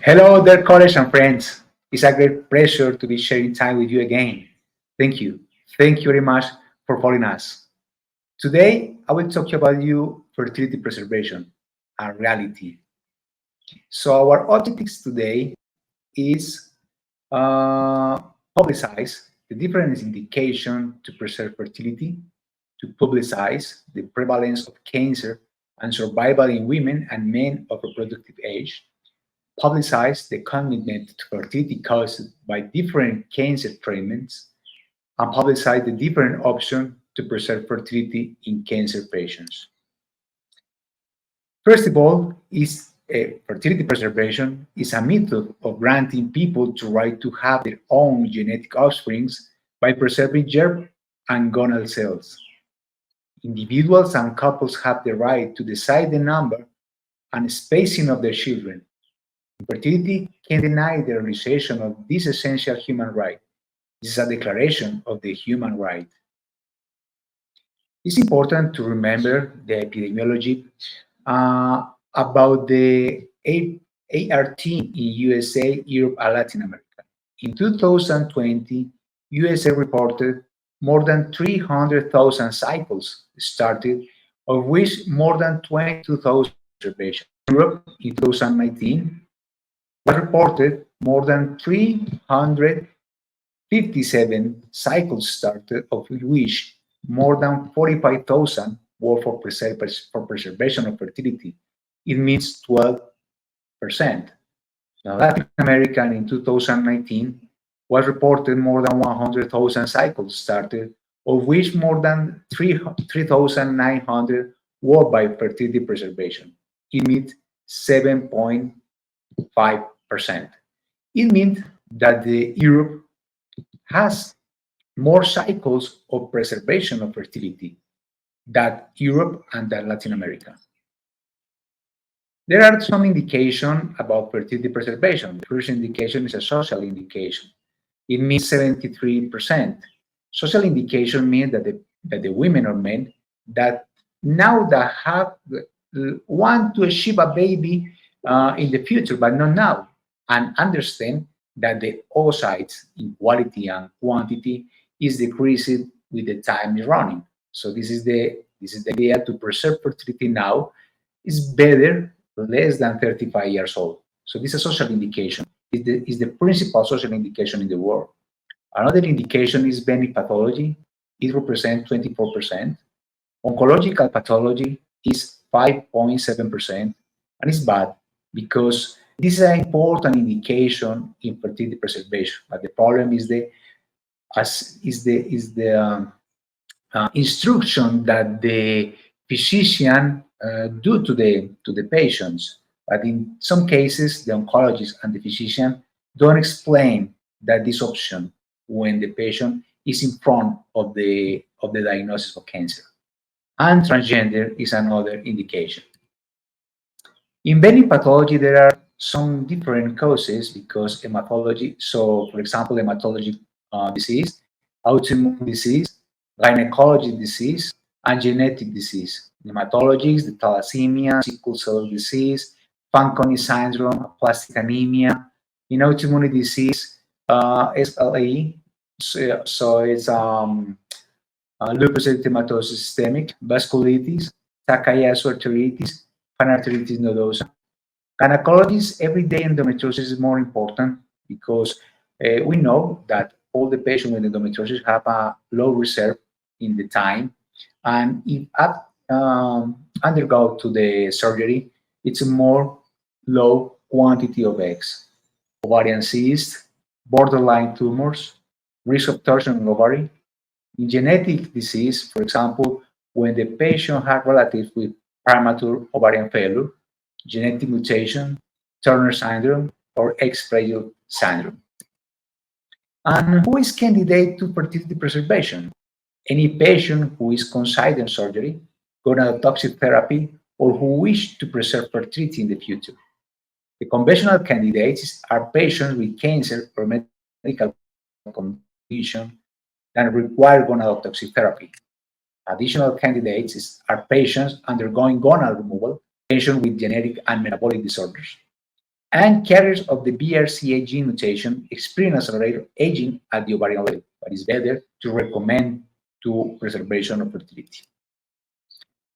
Hello there, college and friends. It's a great pleasure to be sharing time with you again. Thank you. Thank you very much for following us. Today, I will talk about you fertility preservation, a reality. So our objectives today is uh, publicize the different indication to preserve fertility, to publicize the prevalence of cancer and survival in women and men of reproductive age, publicize the commitment to fertility caused by different cancer treatments, and publicize the different options to preserve fertility in cancer patients. First of all, is fertility preservation is a method of granting people the right to have their own genetic offsprings by preserving germ and gonadal cells. Individuals and couples have the right to decide the number and spacing of their children. Infertility can deny the realization of this essential human right. This is a declaration of the human right. It's important to remember the epidemiology uh, about the ART in USA, Europe, and Latin America. In 2020, USA reported more than 300,000 cycles started, of which more than 22,000 observations. Europe in 2019 was reported more than 357 cycles started, of which more than 45,000 were for preservation of fertility. It means 12%. Now, Latin America in 2019 was reported more than 100,000 cycles started, of which more than 3,900 were by fertility preservation. It means 7.5%. It means that the Europe has more cycles of preservation of fertility than Europe and than Latin America. There are some indications about fertility preservation. The first indication is a social indication. It means 73%. Social indication means that the women or men that now that have want to achieve a baby in the future, but not now, and understand that the oocytes in quality and quantity is decreasing with the time is running. So this is the idea to preserve fertility now is better less than 35 years old. So this is a social indication. Is the principal social indication in the world. Another indication is benign pathology. It represents 24%. Oncological pathology is 5.7%, and it's bad because this is an important indication in fertility preservation. But the problem is the instruction that the physician do to the patients. But in some cases, the oncologist and the physician don't explain that this option when the patient is in front of the diagnosis of cancer. And transgender is another indication. In benign pathology, there are some different causes because hematology, so for example, hematologic disease, autoimmune disease, gynecologic disease, and genetic disease. In hematology is the thalassemia, sickle cell disease, Fanconi syndrome, plastic anemia. In autoimmune disease, SLE, so it's lupus erythematosus systemic, vasculitis, Takayasu arteritis, panarteritis nodosa. Gynecologists, everyday endometriosis is more important because we know that all the patients with endometriosis have a low reserve in the time, and if undergo to the surgery, it's a more low quantity of eggs. Ovarian cysts, borderline tumors, risk of torsion in ovary. In genetic disease, for example, when the patient has relatives with premature ovarian failure, genetic mutation, Turner syndrome, or X-Fragile syndrome. And who is candidate to fertility preservation? Any patient who is considering surgery, gonadotoxic therapy, or who wish to preserve fertility in the future. The conventional candidates are patients with cancer or medical condition that require gonadotoxic therapy. Additional candidates are patients undergoing gonadal removal, patients with genetic and metabolic disorders. And carriers of the BRCA gene mutation experience accelerated aging at the ovarian level, but it's better to recommend to preservation of fertility.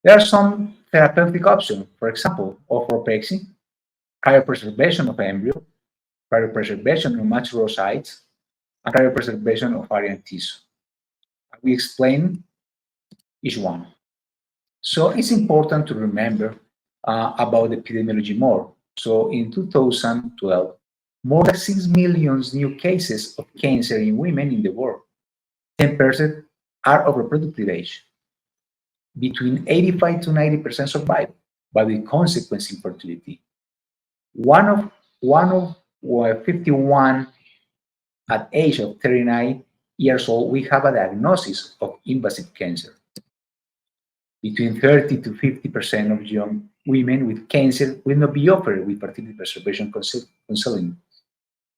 There are some therapeutic options, for example, oropexy, cryopreservation of embryo, cryopreservation of mature oocytes, and cryopreservation of ovarian tissue. We explain each one. So it's important to remember about the epidemiology more. So in 2012, more than 6 million new cases of cancer in women in the world. 10% are of reproductive age. Between 85 to 90% survive, but with consequence infertility. One of 51 at age of 39 years old, we have a diagnosis of invasive cancer. Between 30 to 50% of young women with cancer will not be offered with fertility preservation counseling.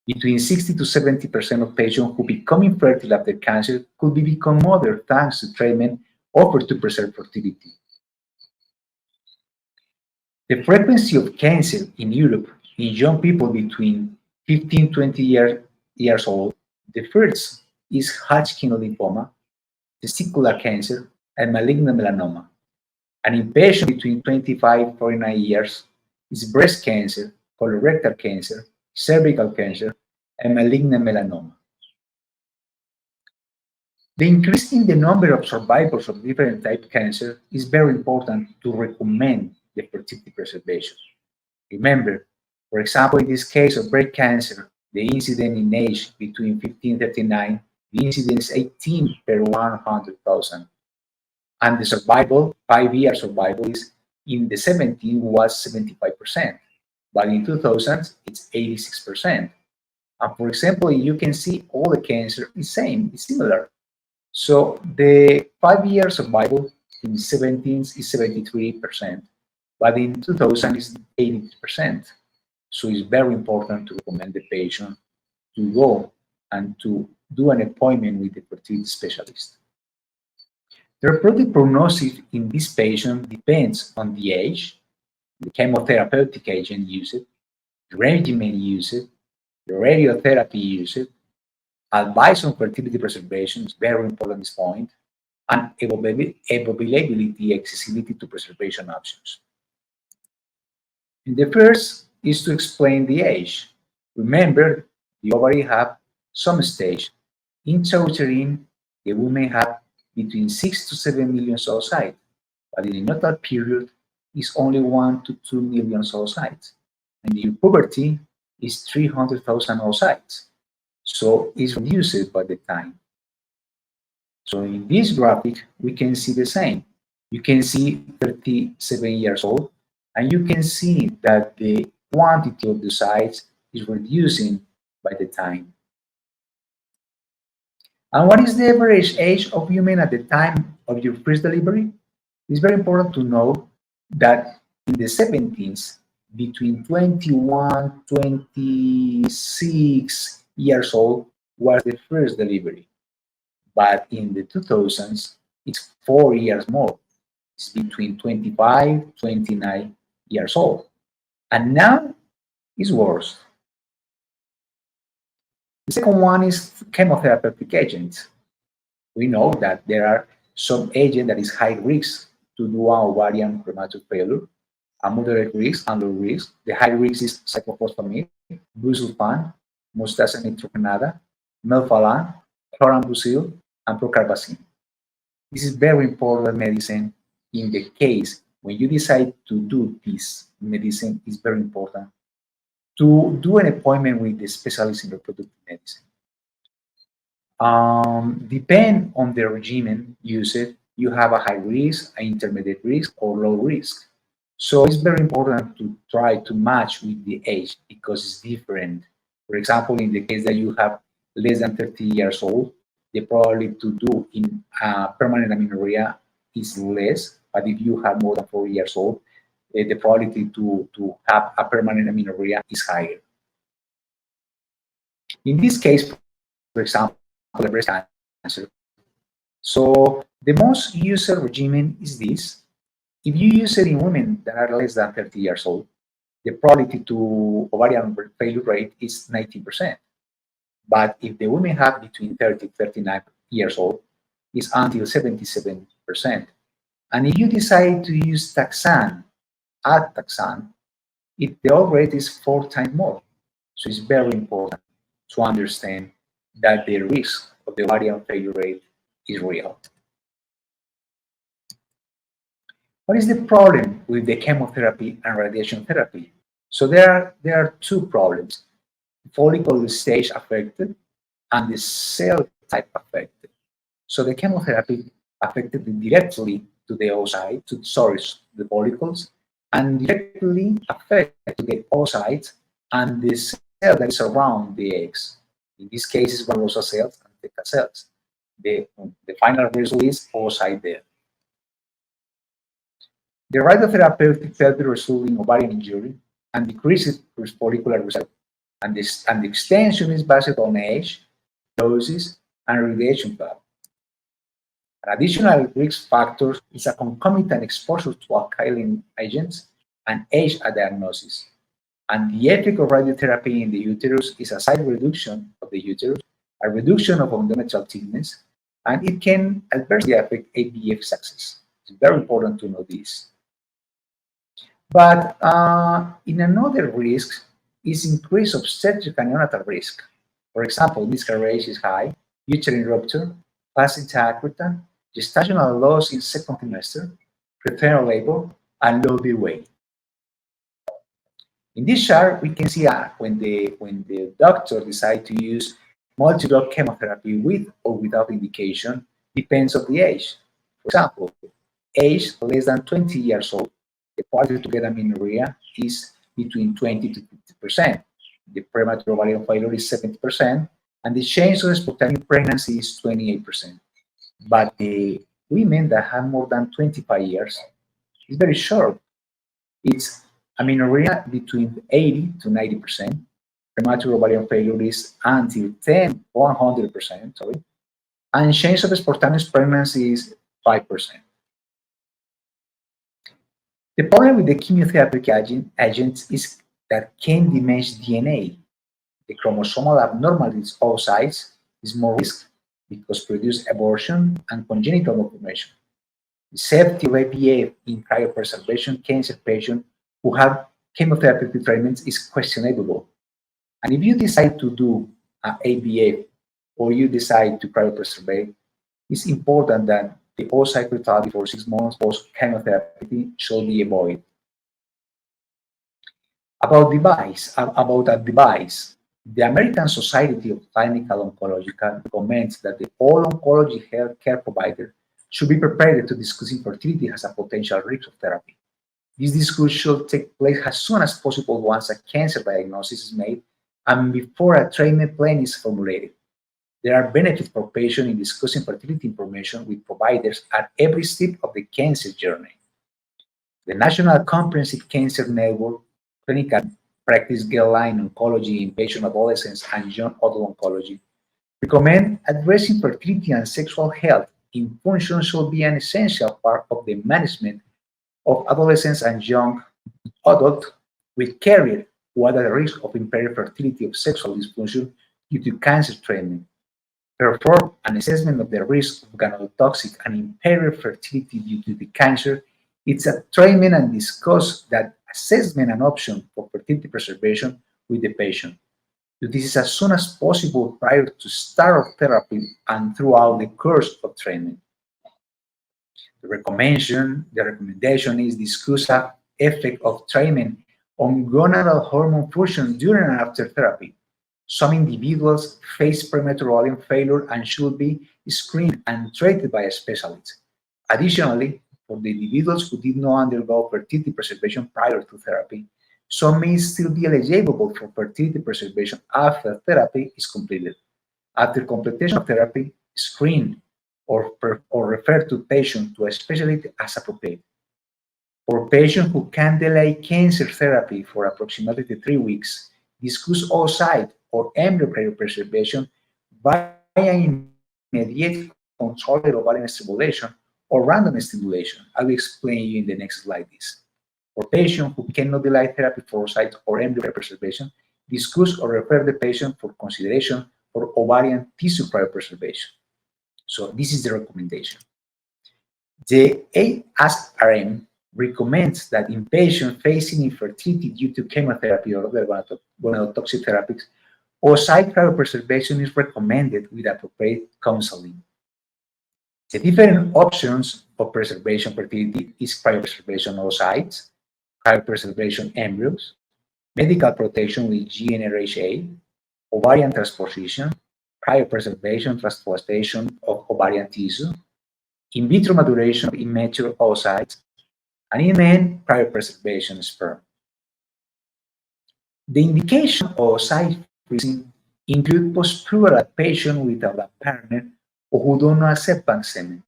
Between 60 to 70% of patients who become infertile after cancer could become mothers thanks to treatment offered to preserve fertility. The frequency of cancer in Europe in young people between 15 and 20 years old, the first is Hodgkin lymphoma, testicular cancer, and malignant melanoma. And in patients between 25 and 49 years, is breast cancer, colorectal cancer, cervical cancer, and malignant melanoma. The increase in the number of survivors of different types of cancer is very important to recommend the fertility preservation. Remember, for example, in this case of breast cancer, the incidence in age between 15 and 39, the incidence is 18 per 100,000. And the survival, 5-year survival, is in the 17 was 75%, but in 2000 it's 86%. And for example, you can see all the cancer is same, it's similar. So the 5-year survival in 17 is 73%, but in 2000 is 80%. So it's very important to recommend the patient to go and to do an appointment with the fertility specialist. The reproductive prognosis in this patient depends on the age, the chemotherapeutic agent used, the regimen used, the radiotherapy used, advice on fertility preservation is very important at this point, and availability, accessibility to preservation options. And the first is to explain the age. Remember, the ovary have some stage. Intrauterine, the women have between 6 to 7 million oocytes, but in the natal period is only 1 to 2 million oocytes. And in puberty is 300,000 oocytes. So it's reduced by the time. So in this graphic, we can see the same. You can see 37 years old, and you can see that the quantity of the sites is reducing by the time. And what is the average age of women at the time of your first delivery? It's very important to know that in the 17s, between 21, 26 years old was the first delivery. But in the 2000s, it's 4 years more. It's between 25, 29 years old. And now it's worse. The second one is chemotherapeutic agents. We know that there are some agents that is high risk to do an ovarian premature failure, a moderate risk and low risk. The high risk is cyclophosphamide, busulfan, mostaza nitrogenada, melphalan, chlorambucil, and procarbazine. This is very important medicine in the case when you decide to do this medicine. Is very important to do an appointment with the specialist in reproductive medicine. Depend on the regimen used, you have a high risk, an intermediate risk, or low risk. So it's very important to try to match with the age because it's different. For example, in the case that you have less than 30 years old, the probability to do in permanent amenorrhea is less. But if you have more than 4 years old, the probability to have a permanent amenorrhea is higher. In this case, for example, the breast cancer. So the most used regimen is this. If you use it in women that are less than 30 years old, the probability to ovarian failure rate is 19%. But if the women have between 30 and 39 years old, it's until 77%. And if you decide to use taxane, add taxane, the old rate is 4 times more. So it's very important to understand that the risk of the ovarian failure rate is real. What is the problem with the chemotherapy and radiation therapy? So there are two problems: the follicle stage affected and the cell type affected. So the chemotherapy affected directly to the oocyte, the follicles, and directly affect the oocytes and the cell that is around the eggs. In this case, it's granulosa cells and theta cells. The final result is oocyte death. The radiotherapeutic therapy results in ovarian injury and decreases follicular reserve, and the extension is based on age, doses, and radiation path. An additional risk factor is a concomitant exposure to alkaline agents and age at diagnosis. And the effect of radiotherapy in the uterus is a size reduction of the uterus, a reduction of endometrial thickness, and it can adversely affect IVF success. It's very important to know this. But in another risk is increased obstetric and neonatal risk. For example, miscarriage is high, uterine rupture, placenta acrita, gestational loss in second trimester, preterm labor, and low birth weight. In this chart, we can see when the doctor decides to use multi-drug chemotherapy with or without indication depends on the age. For example, age less than 20 years old, the probability to get amenorrhea is between 20 to 50%. The premature ovarian failure is 70%, and the chance of spontaneous pregnancy is 28%. But the women that have more than 25 years is very short. It's amenorrhea between 80 to 90%. Premature ovarian failure is until 10 or 100%, sorry. And chance of spontaneous pregnancy is 5%. The problem with the chemotherapeutic agents is that can damage DNA. The chromosomal abnormalities of oocytes is more risk because produce abortion and congenital malformation. The safety of IVF in cryopreservation cancer patients who have chemotherapeutic treatments is questionable. And if you decide to do IVF or you decide to cryopreserve, it's important that the oocyte mortality for 6 months post chemotherapy should be avoided. About a device, the American Society of Clinical Oncology recommends that all oncology healthcare providers should be prepared to discuss infertility as a potential risk of therapy. This discussion should take place as soon as possible once a cancer diagnosis is made and before a treatment plan is formulated. There are benefits for patients in discussing fertility information with providers at every step of the cancer journey. The National Comprehensive Cancer Network Clinical Practice Guideline Oncology in Patient Adolescents and Young Adult Oncology recommend addressing fertility and sexual health in function should be an essential part of the management of adolescents and young adults with carrier who are at risk of impaired fertility or sexual dysfunction due to cancer treatment. Perform an assessment of the risk of gynetotoxic and impaired fertility due to the cancer. It's a treatment and discuss that assessment and option for fertility preservation with the patient. Do this as soon as possible prior to start of therapy and throughout the course of treatment. The recommendation is discuss the effect of treatment on gonadal hormone function during and after therapy. Some individuals face premature ovarian failure and should be screened and treated by a specialist. Additionally, for the individuals who did not undergo fertility preservation prior to therapy, some may still be eligible for fertility preservation after therapy is completed. After completion of therapy, screen or refer to patient to a specialist as appropriate. For patients who can delay cancer therapy for approximately 3 weeks, discuss oocyte or embryo cryopreservation via immediate controlled ovarian stimulation or random stimulation. I will explain you in the next slide this. For patients who cannot delay therapy for oocyte or embryo preservation, discuss or refer the patient for consideration for ovarian tissue cryopreservation. So this is the recommendation. The ASRM recommends that in patients facing infertility due to chemotherapy or other gonadotoxic therapies, oocyte cryopreservation is recommended with appropriate counseling. The different options of preservation fertility is cryopreservation oocytes, cryopreservation embryos, medical protection with GnRHA, ovarian transposition, cryopreservation transplantation of ovarian tissue, in vitro maturation of immature oocytes, and in men, cryopreservation sperm. The indication of oocyte freezing include post-pleural patients without a partner or who do not accept bank semen.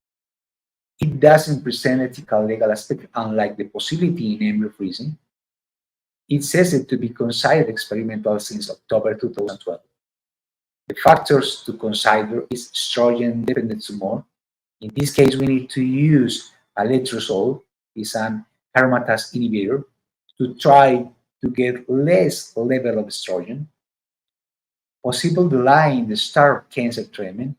It doesn't present ethical legal aspect, unlike the possibility in embryo freezing. It says it to be considered experimental since October 2012. The factors to consider is estrogen-dependent tumor. In this case, we need to use a letrozole, is an aromatase inhibitor, to try to get less level of estrogen. Possible delay in the start of cancer treatment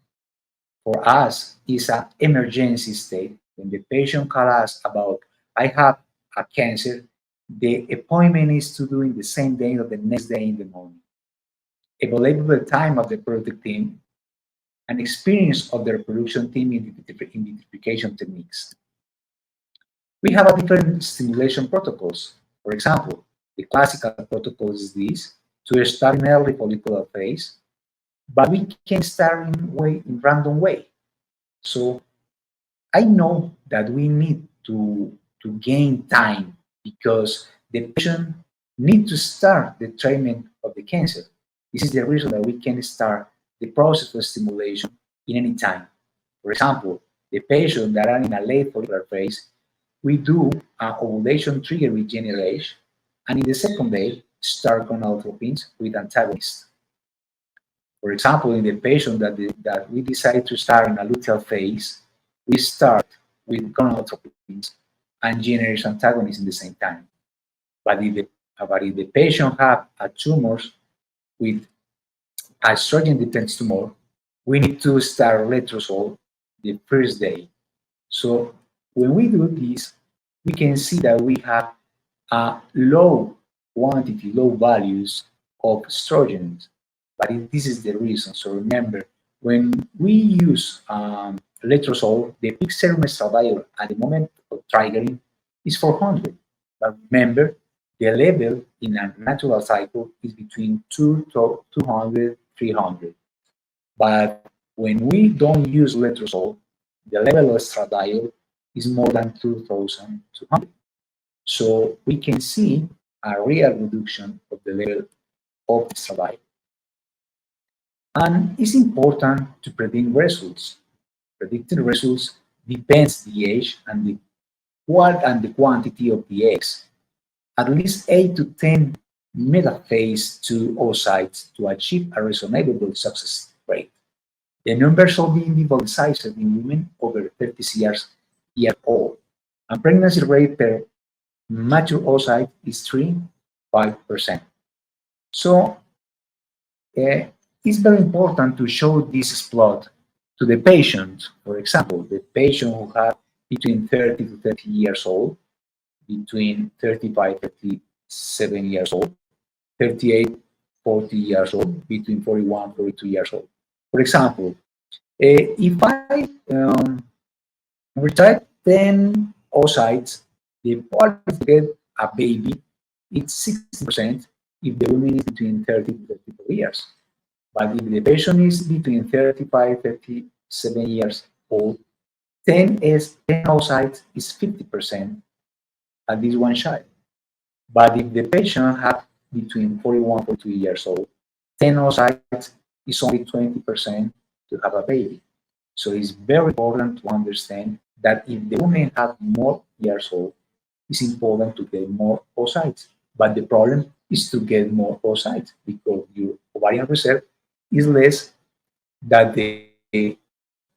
for us is an emergency state. When the patient calls us about, I have a cancer, the appointment is to do in the same day or the next day in the morning. Evaluate the time of the product team and experience of the reproduction team in identification techniques. We have a different stimulation protocols. For example, the classical protocol is this, to start in early follicular phase, but we can start in random way. So I know that we need to gain time because the patient need to start the treatment of the cancer. This is the reason that we can start the process of stimulation in any time. For example, the patients that are in a late follicular phase, we do an ovulation trigger with GnRH, and in the second day, start gonadotropins with antagonists. For example, in the patient that we decide to start in a luteal phase, we start with gonadotropins and GnRH antagonists in the same time. But if the patient have a tumors with estrogen-dependent tumor, we need to start letrozole the first day. So when we do this, we can see that we have a low quantity, low values of estrogens. But this is the reason. So remember, when we use letrozole, the peak serum estradiol at the moment of triggering is 400. But remember, the level in a natural cycle is between 200, 300. But when we don't use letrozole, the level of estradiol is more than 2,200. So we can see a real reduction of the level of estradiol. And it's important to predict results. Predicting results depends the age and the quantity of the eggs. At least 8 to 10 metaphase to oocytes to achieve a reasonable success rate. The number should be individualized in women over 30 years old. And pregnancy rate per mature oocyte is 3–5%. So it's very important to show this plot to the patient. For example, the patient who have between 30 to 30 years old, between 35 37 years old, 38 40 years old, between 41 42 years old. For example, if I retire 10 oocytes, the probability to get a baby is 60% if the woman is between 30 to 34 years. But if the patient is between 35 37 years old, 10 oocytes is 50% at least one child. But if the patient has between 41 42 years old, 10 oocytes is only 20% to have a baby. So it's very important to understand that if the woman has more years old, it's important to get more oocytes. But the problem is to get more oocytes because your ovarian reserve is less than if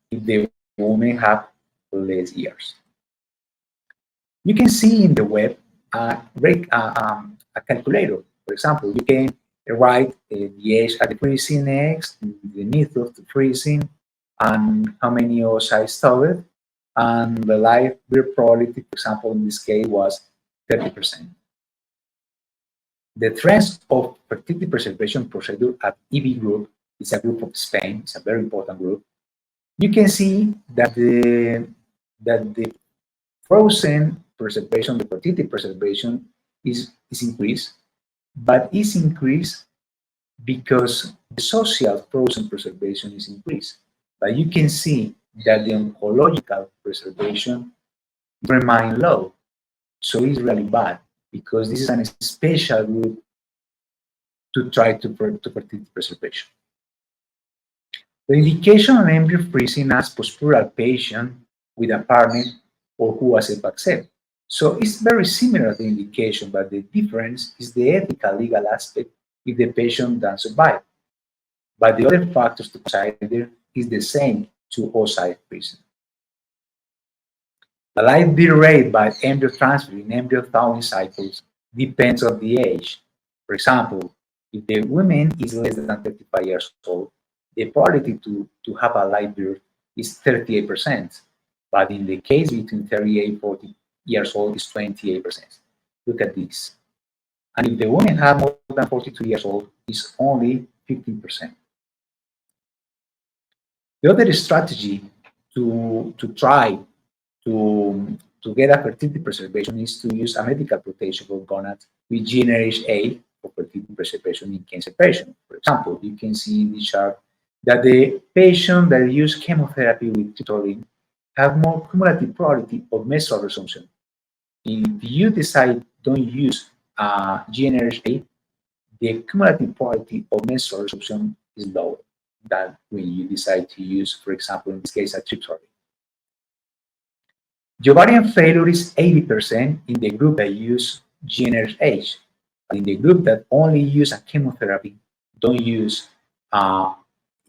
the woman have less years. You can see in the web a calculator. For example, you can write the age at the freezing eggs, the method of the freezing, and how many eggs I stored, and the live birth probability, for example, in this case was 30%. The trends of fertility preservation procedure at EB group is a group of Spain. It's a very important group. You can see that the frozen preservation, the fertility preservation is increased, but is increased because the social frozen preservation is increased. But you can see that the oncological preservation remain low. So it's really bad because this is a special group to try to fertility preservation. The indication of embryo freezing as post-plural patient with a partner or who was a vaccine. So it's very similar to the indication, but the difference is the ethical legal aspect if the patient doesn't survive. But the other factors to consider is the same to oocyte freezing. The live birth rate by embryo transfer in embryo thawing cycles depends on the age. For example, if the woman is less than 35 years old, the probability to have a live birth is 38%. But in the case between 38 and 40 years old, it's 28%. Look at this. And if the woman has more than 42 years old, it's only 15%. The other strategy to try to get a fertility preservation is to use a medical protection for gonads with generation A for fertility preservation in cancer patients. For example, you can see in the chart that the patient that use chemotherapy with tritolin have more cumulative probability of menstrual resumption. If you decide don't use generation A, the cumulative probability of menstrual resumption is lower than when you decide to use, for example, in this case, a tritolin. The ovarian failure is 80% in the group that use generation H. But in the group that only use a chemotherapy, don't use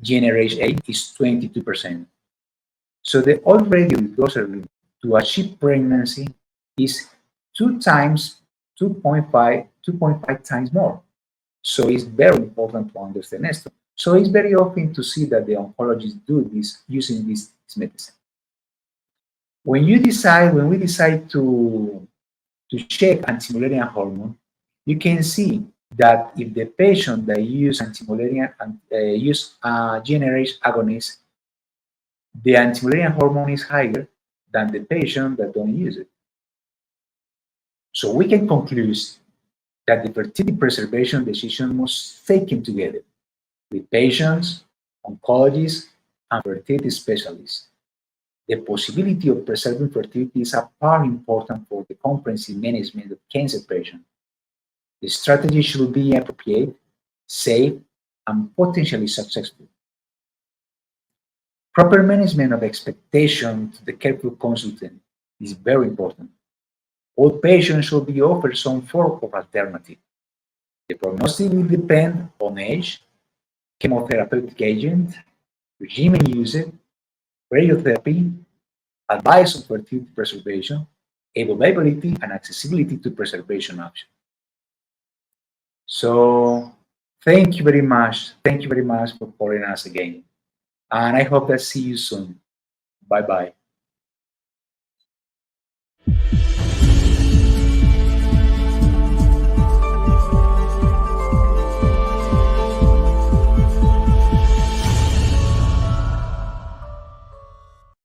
generation H, is 22%. So the already dosage to achieve pregnancy is 2.5 times more. So it's very important to understand this. So it's very often to see that the oncologists do this using this medicine. When we decide to check anti-mullerian hormone, you can see that if the patient that use anti-mullerian and use generation agonist, the anti-mullerian hormone is higher than the patient that don't use it. So we can conclude that the fertility preservation decision must be taken together with patients, oncologists, and fertility specialists. The possibility of preserving fertility is a part important for the comprehensive management of cancer patients. The strategy should be appropriate, safe, and potentially successful. Proper management of expectation to the careful consultant is very important. All patients should be offered some form of alternative. The prognosis will depend on age, chemotherapeutic agent, regimen used, radiotherapy, advice on fertility preservation, availability and accessibility to preservation options. So thank you very much. Thank you very much for calling us again. And I hope that see you soon. Bye-bye.